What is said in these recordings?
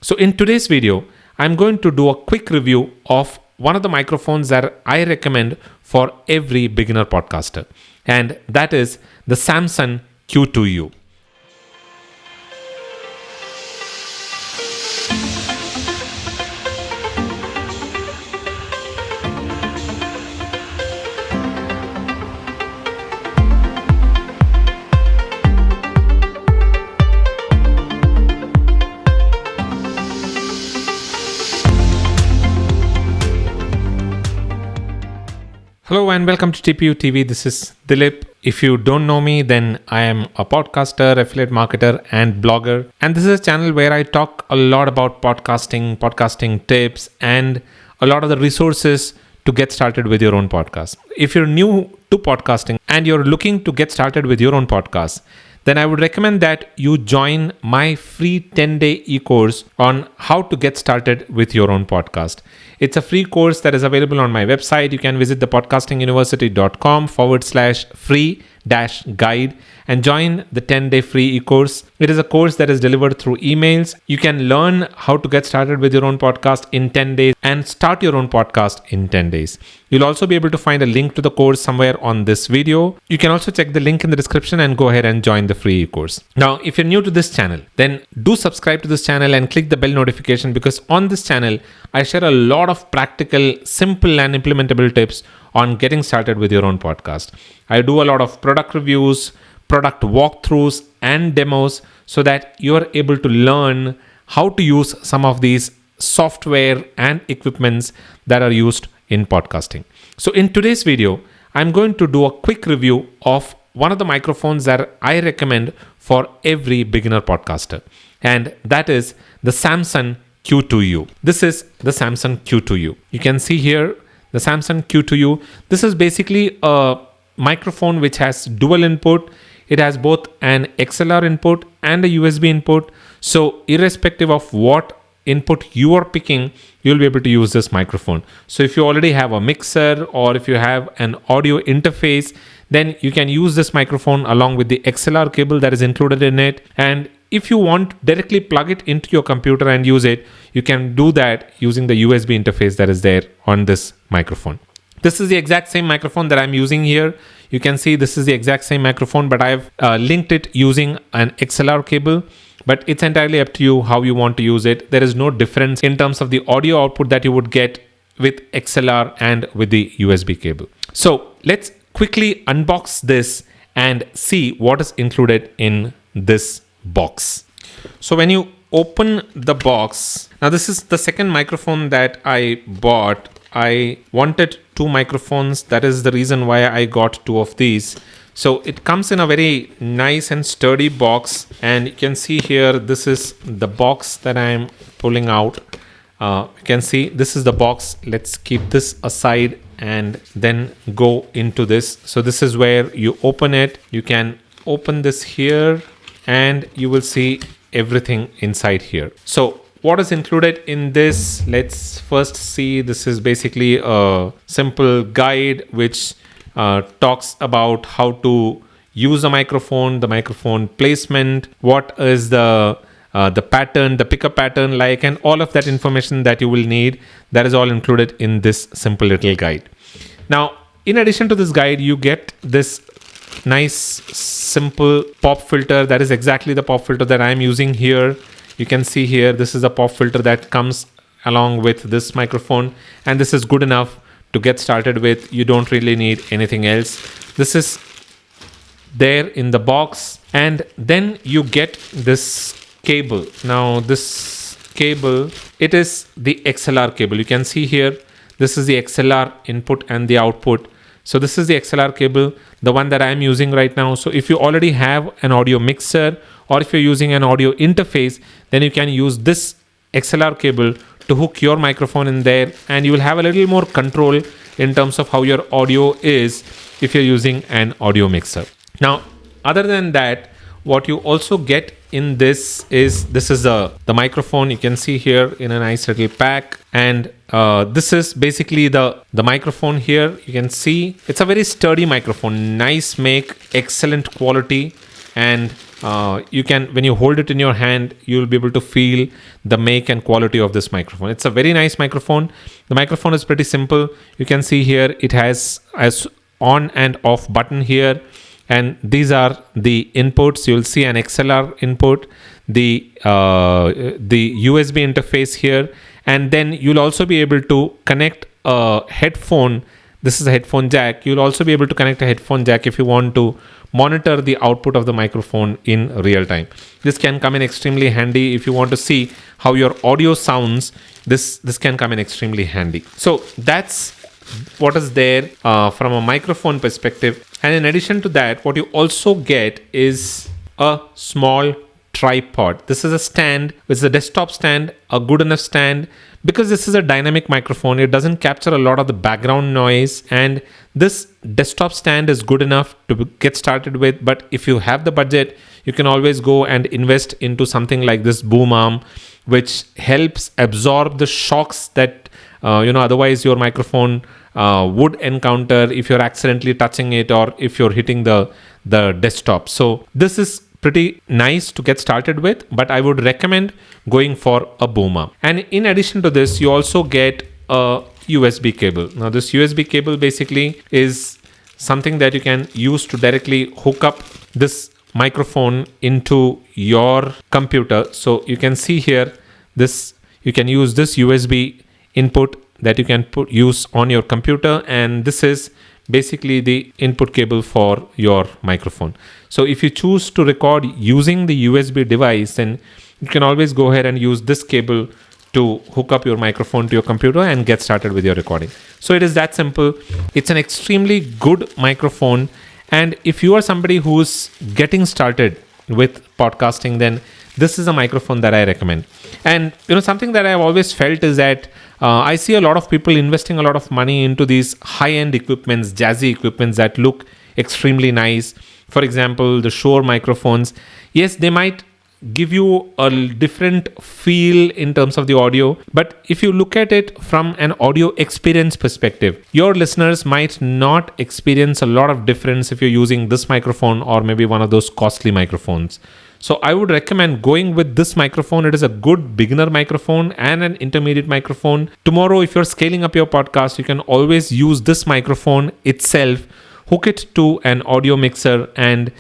So in today's video, I'm going to do a quick review of one of the microphones that I recommend for every beginner podcaster, and that is the Samson Q2U. Hello and welcome to TPU TV. This is Dilip. If you don't know me, then I am a podcaster, affiliate marketer, and blogger. And this is a channel where I talk a lot about podcasting tips, and a lot of the resources to get started with your own podcast. If you're new to podcasting and you're looking to get started with your own podcast, then I would recommend that you join my free 10-day e-course on how to get started with your own podcast. It's a free course that is available on my website. You can visit thepodcastinguniversity.com/free-guide and join the 10-day free e-course. It is a course that is delivered through emails. You can learn how to get started with your own podcast in 10 days and start your own podcast in 10 days. You'll also be able to find a link to the course somewhere on this video. You can also check the link in the description and go ahead and join the free e-course. Now, if you're new to this channel, then do subscribe to this channel and click the bell notification, because on this channel, I share a lot of practical, simple and implementable tips on getting started with your own podcast. I do a lot of product reviews, product walkthroughs and demos so that you are able to learn how to use some of these software and equipments that are used in podcasting. So in today's video, I'm going to do a quick review of one of the microphones that I recommend for every beginner podcaster, and that is the Samson Q2U. This is the Samson Q2U. You can see here the Samson Q2U. This is basically a microphone which has dual input. It has both an XLR input and a USB input. So irrespective of what input you are picking, you'll be able to use this microphone. So if you already have a mixer or if you have an audio interface, then you can use this microphone along with the XLR cable that is included in it. And if you want directly plug it into your computer and use it, you can do that using the USB interface that is there on this microphone. This is the exact same microphone that I'm using here. You can see this is the exact same microphone, but I've linked it using an XLR cable. But it's entirely up to you how you want to use it. There is no difference in terms of the audio output that you would get with XLR and with the USB cable. So let's quickly unbox this and see what is included in this box. So when you open the box, now this is the second microphone that I bought. I wanted two microphones. That is the reason why I got two of these. So it comes in a very nice and sturdy box, and you can see here, this is the box that I'm pulling out. You can see this is the box. Let's keep this aside and then go into this. So this is where you open it. You can open this here and you will see everything inside here. So what is included in this? Let's first see. This is basically a simple guide which talks about how to use the microphone placement, what is the pattern, the pickup pattern like, and all of that information that you will need. That is all included in this simple little guide. Now, in addition to this guide, you get this nice simple pop filter. That is exactly the pop filter that I'm using here. You can see here, this is the pop filter that comes along with this microphone, and this is good enough to get started with. You don't really need anything else. This is there in the box, and then you get this cable. Now this cable, it is the XLR cable. You can see here, this is the XLR input and the output. So this is the XLR cable, the one that I'm using right now. So if you already have an audio mixer or if you're using an audio interface, then you can use this XLR cable to hook your microphone in there, and you will have a little more control in terms of how your audio is if you're using an audio mixer. Now, other than that, what you also get in this is the microphone. You can see here in a nice little pack, and this is basically the microphone here. You can see it's a very sturdy microphone, nice make, excellent quality. and you can, when you hold it in your hand, you'll be able to feel the make and quality of this microphone. It's a very nice microphone. The microphone is pretty simple. You can see here it has as on and off button here, and these are the inputs. You'll see an XLR input, the USB interface here, and then you'll also be able to connect a headphone. This is a headphone jack. You'll also be able to connect a headphone jack if you want to monitor the output of the microphone in real time. This can come in extremely handy if you want to see how your audio sounds. This can come in extremely handy. So that's what is there from a microphone perspective. And in addition to that, what you also get is a small tripod. This is a stand. It's a desktop stand, a good enough stand, because this is a dynamic microphone. It doesn't capture a lot of the background noise, and this desktop stand is good enough to get started with. But if you have the budget, you can always go and invest into something like this boom arm, which helps absorb the shocks that otherwise your microphone would encounter if you're accidentally touching it or if you're hitting the desktop. So this is pretty nice to get started with, but I would recommend going for a boom arm. And in addition to this, you also get a USB cable. Now this USB cable basically is something that you can use to directly hook up this microphone into your computer. So you can see here, you can use this USB input that you can use on your computer, and this is basically the input cable for your microphone. So if you choose to record using the USB device, then you can always go ahead and use this cable to hook up your microphone to your computer and get started with your recording. So it is that simple. It's an extremely good microphone, and if you are somebody who's getting started with podcasting, then this is a microphone that I recommend. And something that I've always felt is that I see a lot of people investing a lot of money into these high-end equipments, jazzy equipments that look extremely nice. For example, the Shure microphones. Yes, they might give you a different feel in terms of the audio, but if you look at it from an audio experience perspective, your listeners might not experience a lot of difference if you're using this microphone or maybe one of those costly microphones. So I would recommend going with this microphone. It is a good beginner microphone and an intermediate microphone. Tomorrow, if you're scaling up your podcast, you can always use this microphone itself, hook it to an audio mixer, and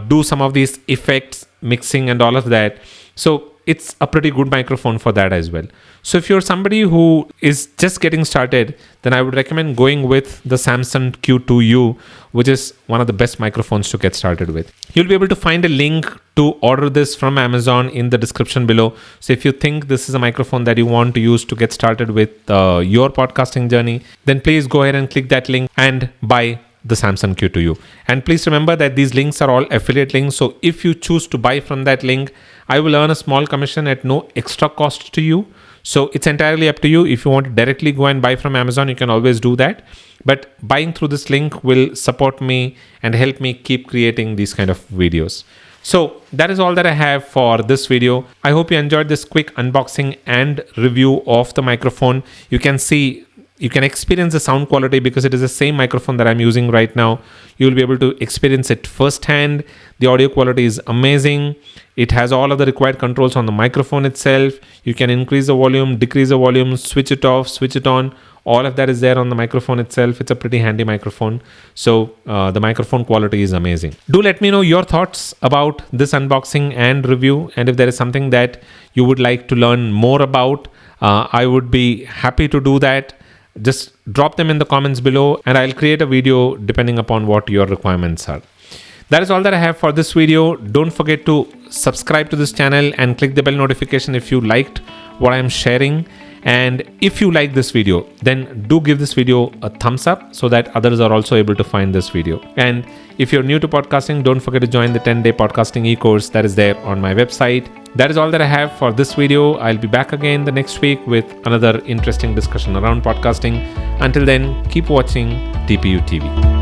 do some of these effects, mixing and all of that. So it's a pretty good microphone for that as well. So if you're somebody who is just getting started, then I would recommend going with the Samson Q2U, which is one of the best microphones to get started with. You'll be able to find a link to order this from Amazon in the description below. So if you think this is a microphone that you want to use to get started with your podcasting journey, then please go ahead and click that link and buy the Samson Q2U. And please remember that these links are all affiliate links. So if you choose to buy from that link, I will earn a small commission at no extra cost to you. So it's entirely up to you. If you want to directly go and buy from Amazon, you can always do that. But buying through this link will support me and help me keep creating these kind of videos. So that is all that I have for this video. I hope you enjoyed this quick unboxing and review of the microphone. You can experience the sound quality because it is the same microphone that I'm using right now. You'll be able to experience it firsthand. The audio quality is amazing. It has all of the required controls on the microphone itself. You can increase the volume, decrease the volume, switch it off, switch it on. All of that is there on the microphone itself. It's a pretty handy microphone. So the microphone quality is amazing. Do let me know your thoughts about this unboxing and review. And if there is something that you would like to learn more about, I would be happy to do that. Just drop them in the comments below and I'll create a video depending upon what your requirements are. That is all that I have for this video. Don't forget to subscribe to this channel and click the bell notification if you liked what I'm sharing. And if you like this video, then do give this video a thumbs up so that others are also able to find this video. And if you're new to podcasting, don't forget to join the 10-day podcasting e-course that is there on my website. That is all that I have for this video. I'll be back again the next week with another interesting discussion around podcasting. Until then, keep watching TPU TV.